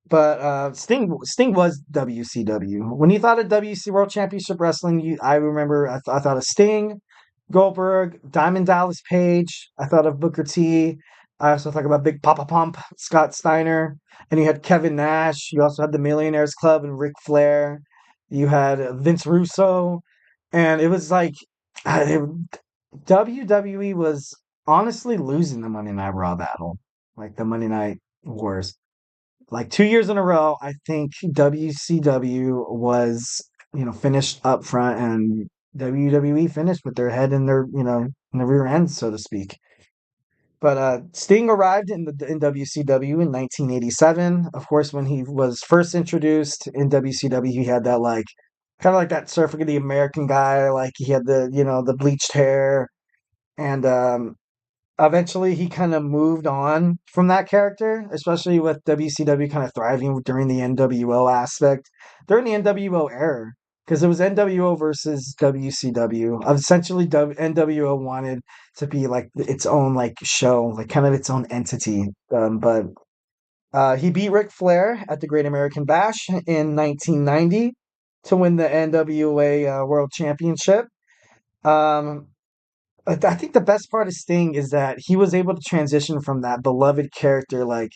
but Sting was WCW. When you thought of WC World Championship Wrestling, I remember I thought of Sting, Goldberg, Diamond Dallas Page. I thought of Booker T. I also thought about Big Papa Pump, Scott Steiner, and you had Kevin Nash. You also had the Millionaires Club and Ric Flair. You had Vince Russo, and it was WWE was honestly losing the Monday Night Raw battle, the Monday Night Wars. 2 years in a row, I think WCW was, finished up front, and WWE finished with their head in their, in the rear end, so to speak. But Sting arrived in WCW in 1987. Of course, when he was first introduced in WCW, he had that kind of that Surfer the American guy. He had the the bleached hair, and eventually he kind of moved on from that character, especially with WCW kind of thriving during the NWO aspect, during the NWO era, because it was NWO versus WCW. Essentially, NWO wanted to be like its own like show, like kind of its own entity. But he beat Ric Flair at the Great American Bash in 1990 to win the NWA World Championship. Um, I think the best part of Sting is that he was able to transition from that beloved character, like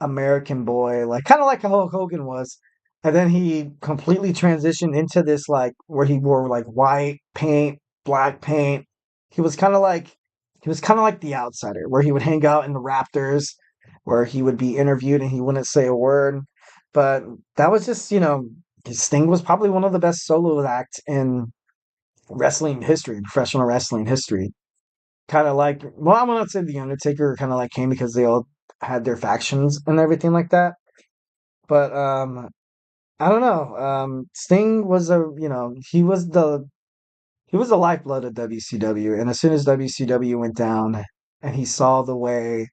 American boy, like kind of like Hulk Hogan was, and then he completely transitioned into this like where he wore like white paint, black paint. He was kind of like he was kind of like the outsider, where he would hang out in the Raptors, where he would be interviewed and he wouldn't say a word. But that was just, Sting was probably one of the best solo acts in wrestling history, professional wrestling history. Kind of like, well, I will not say the Undertaker kind of like came because they all had their factions and everything like that. But I don't know. Sting was he was the lifeblood of WCW, and as soon as WCW went down, and he saw the way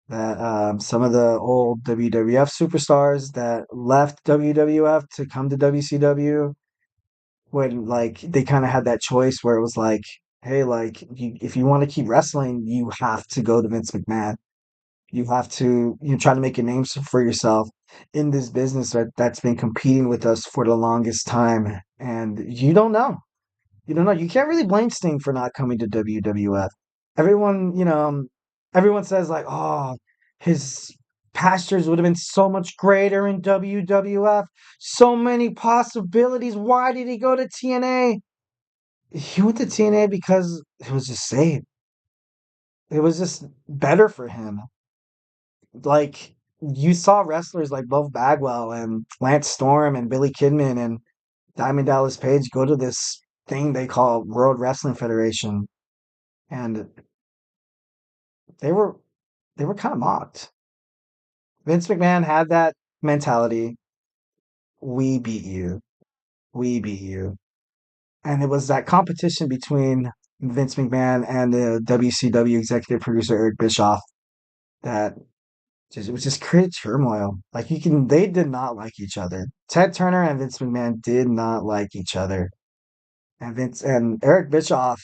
that some of the old WWF superstars that left WWF to come to WCW, when like they kind of had that choice where it was like, hey, like if you want to keep wrestling, you have to go to Vince McMahon. You have to try to make a name for yourself in this business that's been competing with us for the longest time, and you don't know. You don't know. You can't really blame Sting for not coming to WWF. Everyone, everyone says like, oh, his pastures would have been so much greater in WWF. So many possibilities. Why did he go to TNA? He went to TNA because it was just safe. It was just better for him. Like you saw wrestlers like Buff Bagwell and Lance Storm and Billy Kidman and Diamond Dallas Page go to this thing they call World Wrestling Federation, and they were they were kind of mocked. Vince McMahon had that mentality. We beat you. We beat you. And it was that competition between Vince McMahon and the WCW executive producer Eric Bischoff that it was just created turmoil. Like they did not like each other. Ted Turner and Vince McMahon did not like each other. And Vince and Eric Bischoff,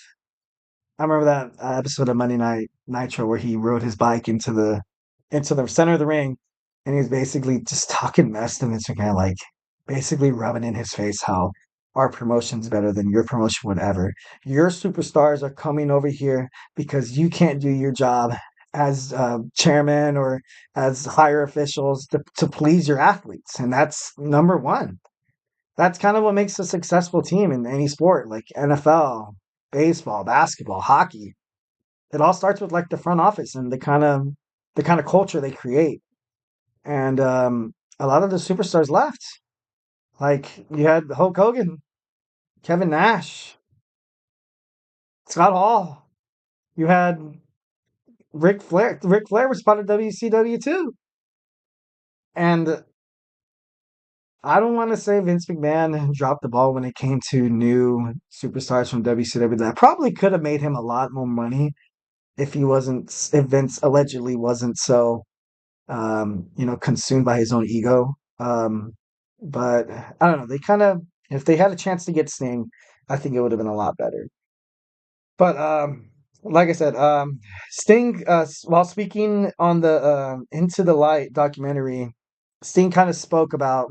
I remember that episode of Monday Night Nitro where he rode his bike into the center of the ring, and he was basically just talking mess to Vince McMahon, like basically rubbing in his face how our promotion's better than your promotion would ever. Your superstars are coming over here because you can't do your job as chairman or as higher officials to please your athletes, and that's number one. That's kind of what makes a successful team in any sport, like NFL, baseball, basketball, hockey. It all starts with like the front office and the kind of culture they create. And a lot of the superstars left. Like you had Hulk Hogan, Kevin Nash, Scott Hall. You had Ric Flair. Ric Flair was part of WCW too. And I don't want to say Vince McMahon dropped the ball when it came to new superstars from WCW. That probably could have made him a lot more money if Vince allegedly wasn't so consumed by his own ego. But I don't know. They kind of, if they had a chance to get Sting, I think it would have been a lot better. But like I said, Sting, while speaking on the Into the Light documentary, Sting kind of spoke about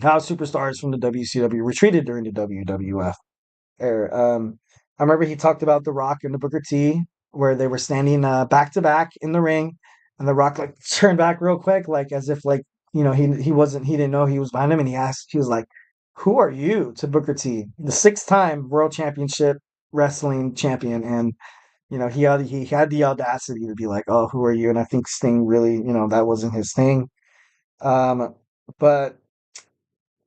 how superstars from the WCW were treated during the WWF era. I remember he talked about The Rock and the Booker T, where they were standing back to back in the ring, and The Rock like turned back real quick, like as if like he didn't know he was behind him, and he was like, "Who are you?" to Booker T, the 6-time World Championship wrestling champion, and he had the audacity to be like, "Oh, who are you?" And I think Sting really, that wasn't his thing. Um, but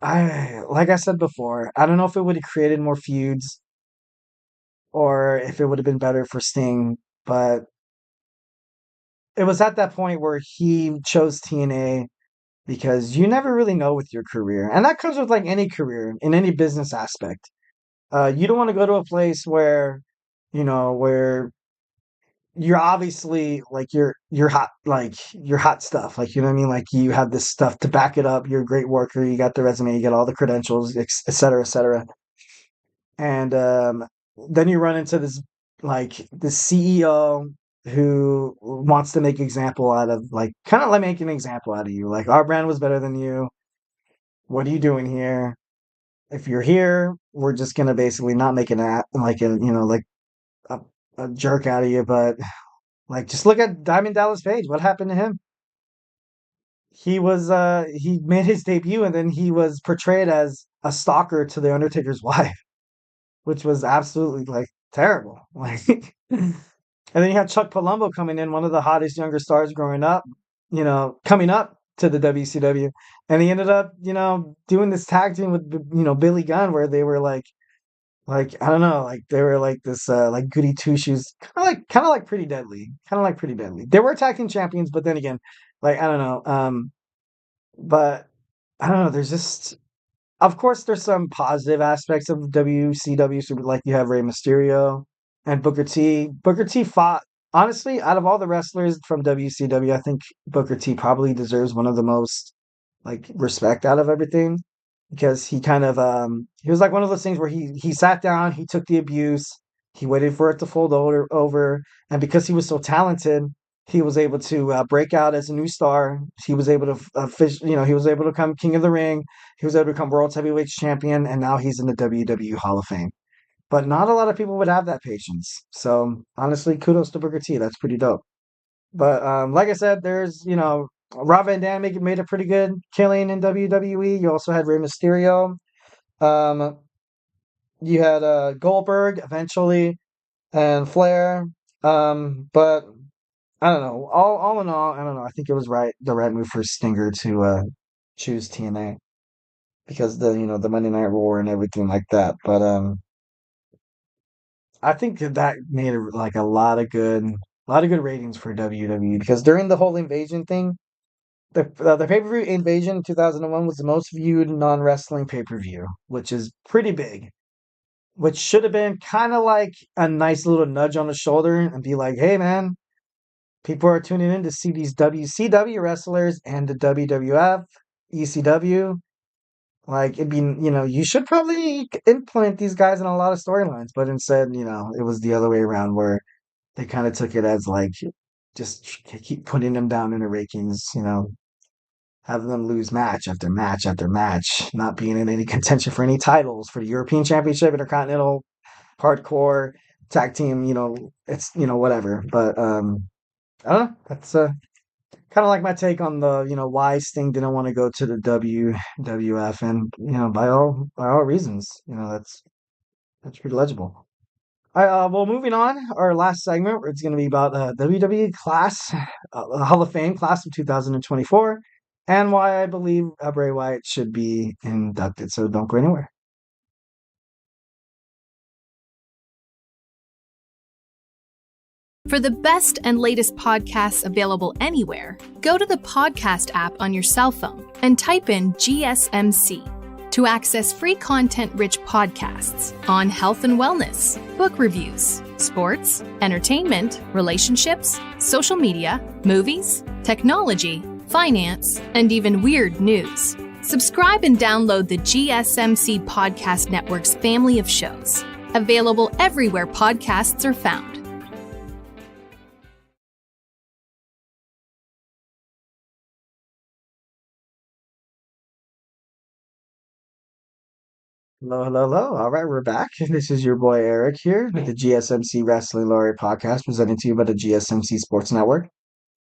like I said before, I don't know if it would have created more feuds or if it would have been better for Sting, but it was at that point where he chose TNA because you never really know with your career. And that comes with like any career in any business aspect. You don't want to go to a place where you're obviously like you're hot, like you're hot stuff, like, you know what I mean, like you have this stuff to back it up. You're a great worker, you got the resume, you got all the credentials, et cetera, et cetera. And then you run into this, like the CEO who wants to make example out of, like, kind of like make an example out of you, like, our brand was better than you, what are you doing here? If you're here, we're just gonna basically not make like a, like a, a jerk out of you. But like, just look at Diamond Dallas Page. What happened to him? He made his debut, and then he was portrayed as a stalker to the Undertaker's wife, which was absolutely, like, terrible. Like, and then you had Chuck Palumbo coming in, one of the hottest younger stars growing up, coming up to the WCW, and he ended up, doing this tag team with, Billy Gunn, where they were like, I don't know, like they were like this, like goody two shoes, kind of like Pretty Deadly, kind of like Pretty Deadly. They were tag team champions, but then again, like, I don't know, but I don't know. There's just, of course, there's some positive aspects of WCW. So, like, you have Rey Mysterio and Booker T. Booker T fought, honestly, out of all the wrestlers from WCW, I think Booker T probably deserves one of the most, like, respect out of everything, because he kind of, he was like one of those things where he sat down, he took the abuse, he waited for it to fold over, and because he was so talented, he was able to break out as a new star. He was able to he was able to become King of the Ring. He was able to become World Heavyweight Champion, and now he's in the WWE Hall of Fame. But not a lot of people would have that patience. So honestly, kudos to Booker T. That's pretty dope. But like I said, there's, Rob Van Dam made a pretty good killing in WWE. You also had Rey Mysterio. Um, you had Goldberg eventually, and Flair. But I don't know. All in all, I don't know. I think it was the right move for Stinger to choose TNA, because the Monday Night War and everything like that. But I think that made like a lot of good ratings for WWE, because during the whole invasion thing, the pay per view Invasion 2001 was the most viewed non wrestling pay per view, which is pretty big. Which should have been kind of like a nice little nudge on the shoulder and be like, hey man, people are tuning in to see these WCW wrestlers and the WWF, ECW. Like, it'd be, you should probably implement these guys in a lot of storylines. But instead, it was the other way around, where they kind of took it as like, just keep putting them down in the rankings, having them lose match after match after match, not being in any contention for any titles, for the European Championship, Intercontinental, Hardcore, Tag Team, it's, whatever. But I don't know. That's kind of like my take on the, why Sting didn't want to go to the WWF, and, by all reasons, that's pretty legible. All right, well, moving on, our last segment, where it's going to be about WWE Hall of Fame class of 2024, and why I believe Bray Wyatt should be inducted. So don't go anywhere. For the best and latest podcasts available anywhere, go to the podcast app on your cell phone and type in GSMC to access free content-rich podcasts on health and wellness, book reviews, sports, entertainment, relationships, social media, movies, technology, finance, and even weird news. Subscribe and download the GSMC Podcast Network's family of shows, available everywhere podcasts are found. Hello, hello, hello. All right, we're back. This is your boy Eric here with the GSMC Wrestling Laureate Podcast, presented to you by the GSMC Sports Network.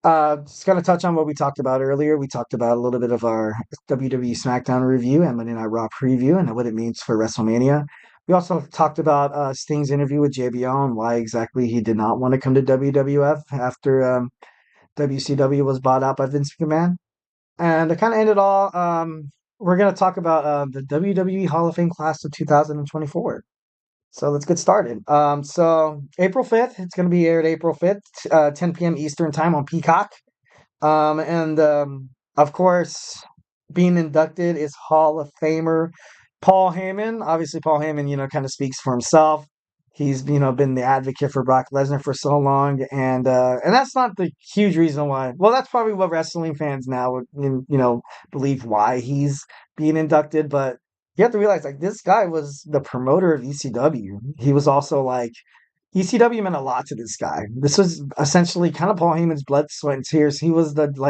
Just gonna touch on what we talked about earlier. We talked about a little bit of our WWE Smackdown review and Monday Night Raw preview and what it means for WrestleMania. We also talked about Sting's interview with JBL and why exactly he did not want to come to WWF after WCW was bought out by Vince McMahon. And to kind of end it all, we're going to talk about the WWE Hall of Fame class of 2024. So let's get started. So April 5th, it's going to be aired April 5th, 10 p.m. Eastern time on Peacock. And of course, being inducted is Hall of Famer Paul Heyman. Obviously, Paul Heyman, kind of speaks for himself. He's been the advocate for Brock Lesnar for so long, and that's not the huge reason why. Well, that's probably what wrestling fans now would believe why he's being inducted. But you have to realize, like, this guy was the promoter of ECW. He was also like ECW meant a lot to this guy. This was essentially kind of Paul Heyman's blood, sweat, and tears. He was the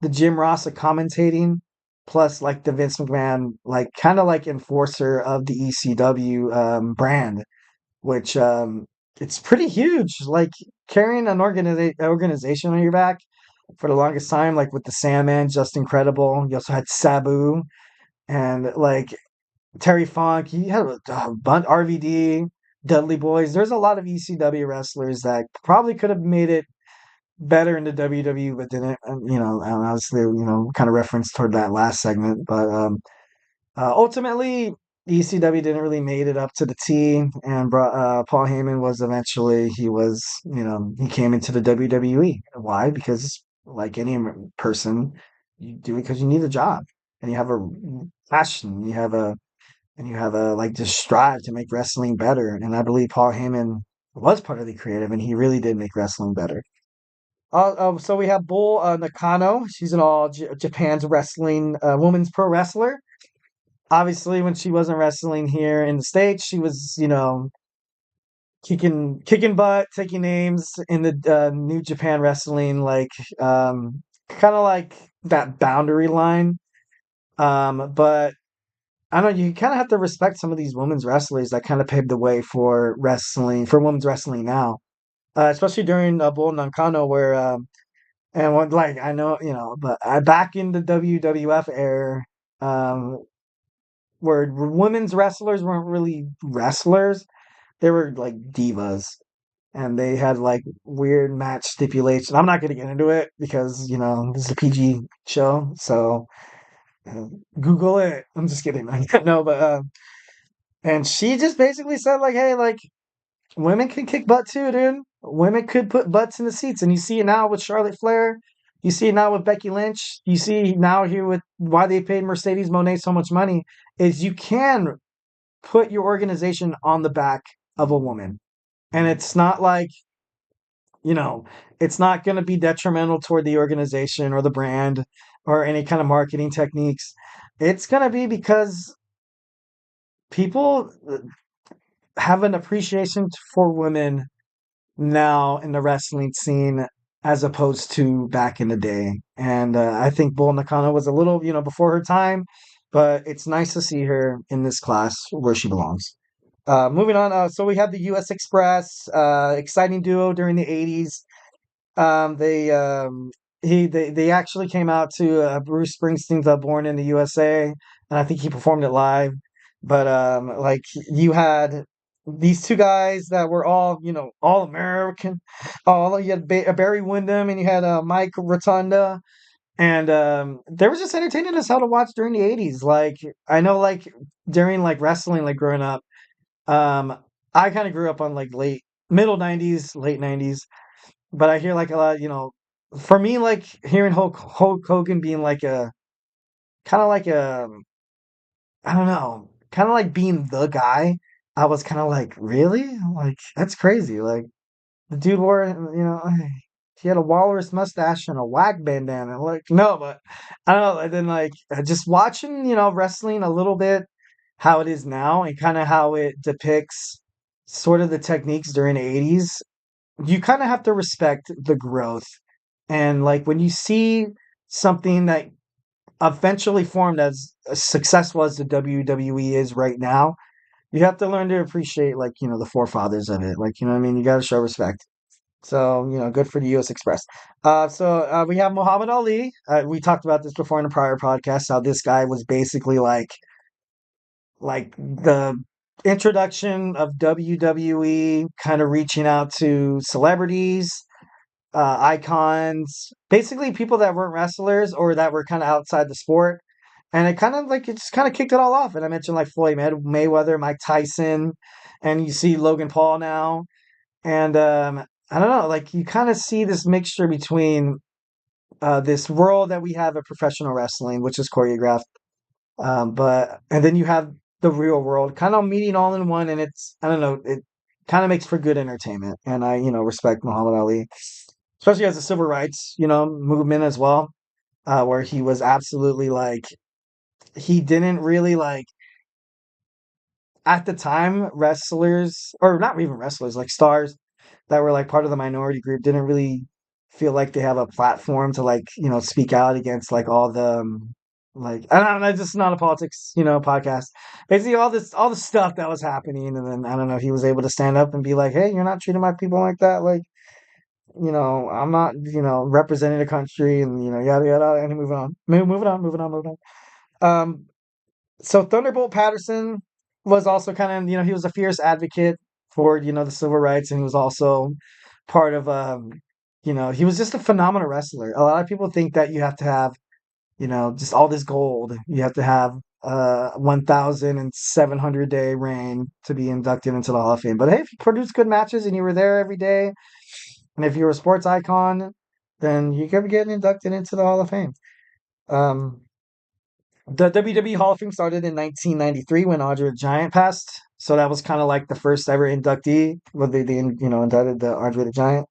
Jim Ross of commentating, plus like the Vince McMahon, like kind of like enforcer of the ECW brand, which it's pretty huge. Like carrying an organization on your back for the longest time, like with the Sandman, just incredible. You also had Sabu and like Terry Funk. He had a bunch, RVD, Dudley Boys. There's a lot of ECW wrestlers that probably could have made it better in the WWE, but didn't. And obviously, kind of reference toward that last segment, but ultimately, ECW didn't really made it up to the T, and Paul Heyman was eventually he came into the WWE. Why? Because like any person, you do it because you need a job, and you have a passion, you have a like just strive to make wrestling better. And I believe Paul Heyman was part of the creative, and he really did make wrestling better. So we have Bull Nakano. She's an all Japan's wrestling women's pro wrestler. Obviously, when she wasn't wrestling here in the States, she was, kicking butt, taking names in the New Japan Wrestling, like kind of like that boundary line. But I don't know, you kind of have to respect some of these women's wrestlers that kind of paved the way for women's wrestling now, especially during Bull Nakano, where and what like I know, but back in the WWF era. Where women's wrestlers weren't really wrestlers. They were like divas. And they had like weird match stipulations. I'm not going to get into it because, this is a PG show. So Google it. I'm just kidding. No, but, and she just basically said, like, hey, like, women can kick butt too, dude. Women could put butts in the seats. And you see it now with Charlotte Flair. You see it now with Becky Lynch. You see now here with why they paid Mercedes Moné so much money is you can put your organization on the back of a woman. And it's not like, it's not going to be detrimental toward the organization or the brand or any kind of marketing techniques. It's going to be because people have an appreciation for women now in the wrestling scene as opposed to back in the day. And I think Bull Nakano was a little, before her time, but it's nice to see her in this class where she belongs. Moving on, so we have the U.S. Express, exciting duo during the 80s. They actually came out to Bruce Springsteen's Born in the USA, and I think he performed it live. But like you had these two guys that were all all American. You had Barry Windham and you had Mike Rotunda, and they were just entertaining as hell to watch during the 80s. Like I know, like during like wrestling, like growing up, I kind of grew up on like middle 90s, late 90s. But I hear like a lot, for me, like hearing Hulk Hogan being like a kind of like a, I don't know, kind of like being the guy. I was kind of like, really? Like that's crazy. Like the dude wore, he had a walrus mustache and a wag bandana. Like no, but I don't know. And then like just watching, wrestling a little bit, how it is now, and kind of how it depicts sort of the techniques during the 80s. You kind of have to respect the growth. And like when you see something that eventually formed as successful as the WWE is right now, you have to learn to appreciate like, the forefathers of it. Like, what I mean? You got to show respect. So, good for the U.S. Express. So we have Muhammad Ali. We talked about this before in a prior podcast, how this guy was basically like the introduction of WWE, kind of reaching out to celebrities, icons, basically people that weren't wrestlers or that were kind of outside the sport. And it just kind of kicked it all off. And I mentioned like Floyd Mayweather, Mike Tyson, and you see Logan Paul now. And I don't know, like you kind of see this mixture between this world that we have of professional wrestling, which is choreographed, and then you have the real world kind of meeting all in one. And it's, I don't know, kind of makes for good entertainment. And I, respect Muhammad Ali, especially as a civil rights, movement as well, where he was absolutely like, he didn't really like, at the time, wrestlers, or not even wrestlers, like stars that were like part of the minority group didn't really feel like they have a platform to like, speak out against like all the, like, I don't know, just not a politics, podcast. Basically all the stuff that was happening. And then, I don't know, he was able to stand up and be like, hey, you're not treating my people like that. Like, I'm not, representing the country and, yada, yada, and moving on, moving on. Um, so Thunderbolt Patterson was also kind of, he was a fierce advocate for, the civil rights, and he was also part of, he was just a phenomenal wrestler. A lot of people think that you have to have, just all this gold. You have to have 1,700 day reign to be inducted into the Hall of Fame. But hey, if you produce good matches and you were there every day, and if you're a sports icon, then you could get inducted into the Hall of Fame. Um, the WWE Hall of Fame started in 1993 when Andre the Giant passed. So that was kind of like the first ever inductee when they inducted the Andre the Giant,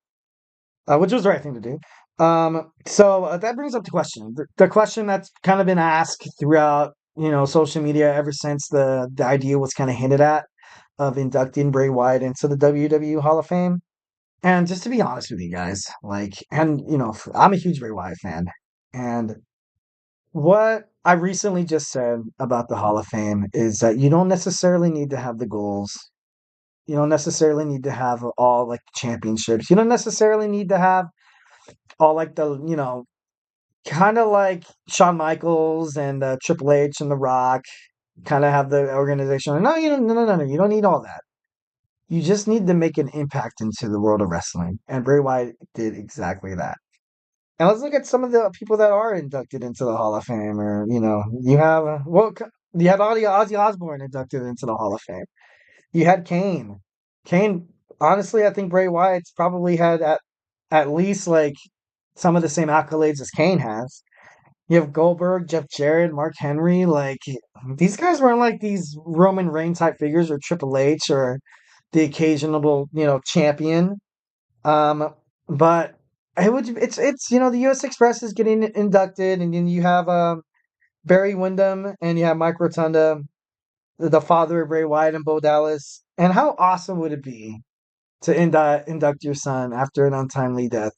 which was the right thing to do. So that brings up the question. The question that's kind of been asked throughout, social media ever since the idea was kind of hinted at of inducting Bray Wyatt into the WWE Hall of Fame. And just to be honest with you guys, like, and I'm a huge Bray Wyatt fan, and what I recently just said about the Hall of Fame is that you don't necessarily need to have the goals. You don't necessarily need to have all like championships. You don't necessarily need to have all like the, kind of like Shawn Michaels and Triple H and The Rock kind of have the organization. No, you don't, no. You don't need all that. You just need to make an impact into the world of wrestling. And Bray Wyatt did exactly that. And let's look at some of the people that are inducted into the Hall of Fame. Or, you have, you had Ozzy Osbourne inducted into the Hall of Fame. You had Kane. Kane, honestly, I think Bray Wyatt's probably had at least like some of the same accolades as Kane has. You have Goldberg, Jeff Jarrett, Mark Henry. Like, these guys weren't like these Roman Reigns type figures or Triple H or the occasional, champion. But it's the U.S. Express is getting inducted, and then you have Barry Windham and you have Mike Rotunda, the father of Bray Wyatt and Bo Dallas. And how awesome would it be to induct your son after an untimely death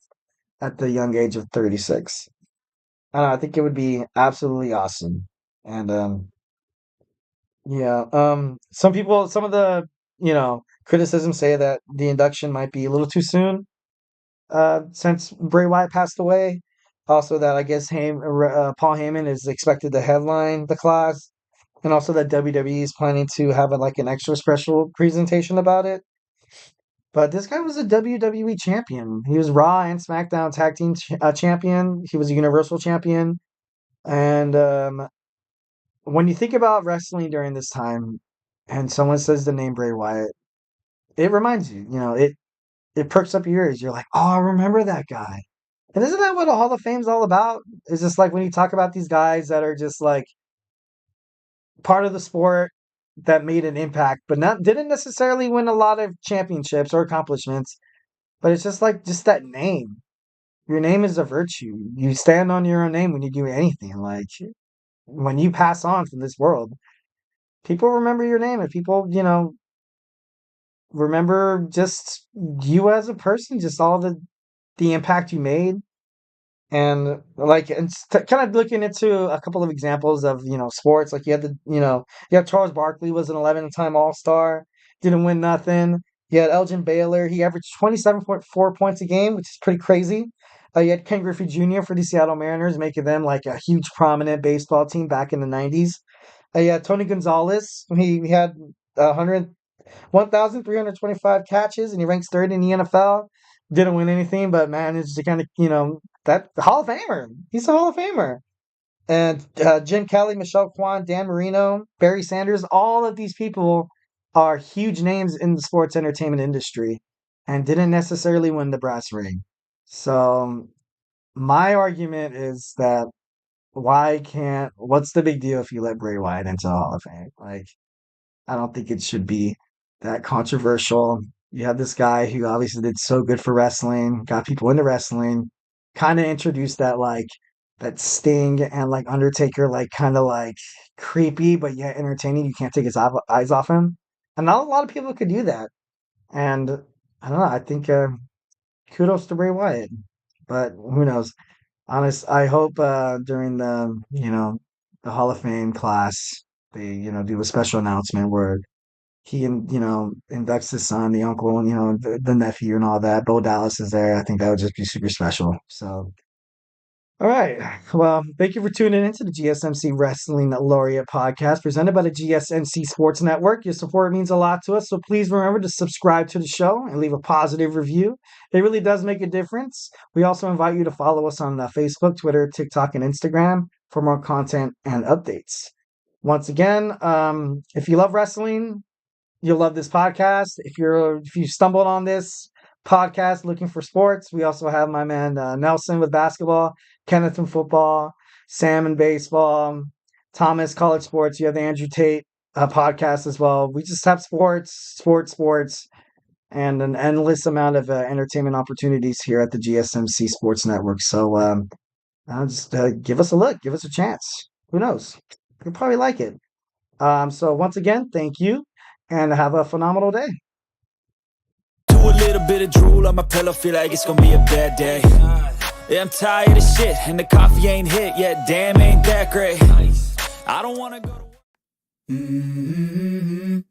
at the young age of 36? I don't know, I think it would be absolutely awesome. And yeah, some of the criticisms say that the induction might be a little too soon since Bray Wyatt passed away. Also, that I guess Paul Heyman is expected to headline the class, and also that WWE is planning to have like an extra special presentation about it. But this guy was a WWE champion. He was Raw and SmackDown tag team champion. He was a Universal champion. And when you think about wrestling during this time, and someone says the name Bray Wyatt, it reminds you. It perks up your ears. You're like, oh, I remember that guy. And isn't that what a Hall of Fame's all about? It's just like when you talk about these guys that are just like part of the sport that made an impact, but didn't necessarily win a lot of championships or accomplishments. But it's just like just that name. Your name is a virtue. You stand on your own name when you do anything. Like when you pass on from this world, people remember your name, and people, remember just you as a person, just all the impact you made. And like, and kind of looking into a couple of examples of, sports, like you have Charles Barkley was an 11-time All-Star, didn't win nothing. You had Elgin Baylor, he averaged 27.4 points a game, which is pretty crazy. You had Ken Griffey Jr. for the Seattle Mariners, making them like a huge prominent baseball team back in the 90s. You had Tony Gonzalez, he had 1,325 catches, and he ranks third in the NFL. Didn't win anything, but managed to kind of, that Hall of Famer. He's a Hall of Famer. And Jim Kelly, Michelle Kwan, Dan Marino, Barry Sanders, all of these people are huge names in the sports entertainment industry and didn't necessarily win the brass ring. So my argument is that what's the big deal if you let Bray Wyatt into the Hall of Fame? Like, I don't think it should be that controversial. You had this guy who obviously did so good for wrestling, got people into wrestling, kind of introduced that like that Sting and like Undertaker, like kind of like creepy but yet entertaining. You can't take his eyes off him, and not a lot of people could do that. And I don't know. I think kudos to Bray Wyatt, but who knows? I hope during the the Hall of Fame class they do a special announcement where he and inducts his son, the uncle, and the nephew and all that. Bo Dallas is there. I think that would just be super special. So, all right. Well, thank you for tuning into the GSMC Wrestling Laureate Podcast presented by the GSMC Sports Network. Your support means a lot to us, so please remember to subscribe to the show and leave a positive review. It really does make a difference. We also invite you to follow us on Facebook, Twitter, TikTok, and Instagram for more content and updates. Once again, if you love wrestling, you'll love this podcast. If you stumbled on this podcast looking for sports, we also have my man Nelson with basketball, Kenneth in football, Sam in baseball, Thomas college sports. You have the Andrew Tate podcast as well. We just have sports, and an endless amount of entertainment opportunities here at the GSMC Sports Network. So just give us a look, give us a chance. Who knows? You'll probably like it. So once again, thank you, and have a phenomenal day. Do a little bit of drool on my pillow, feel like it's gonna be a bad day. Yeah, I'm tired of shit, and the coffee ain't hit yet. Damn, ain't that great. I don't wanna go to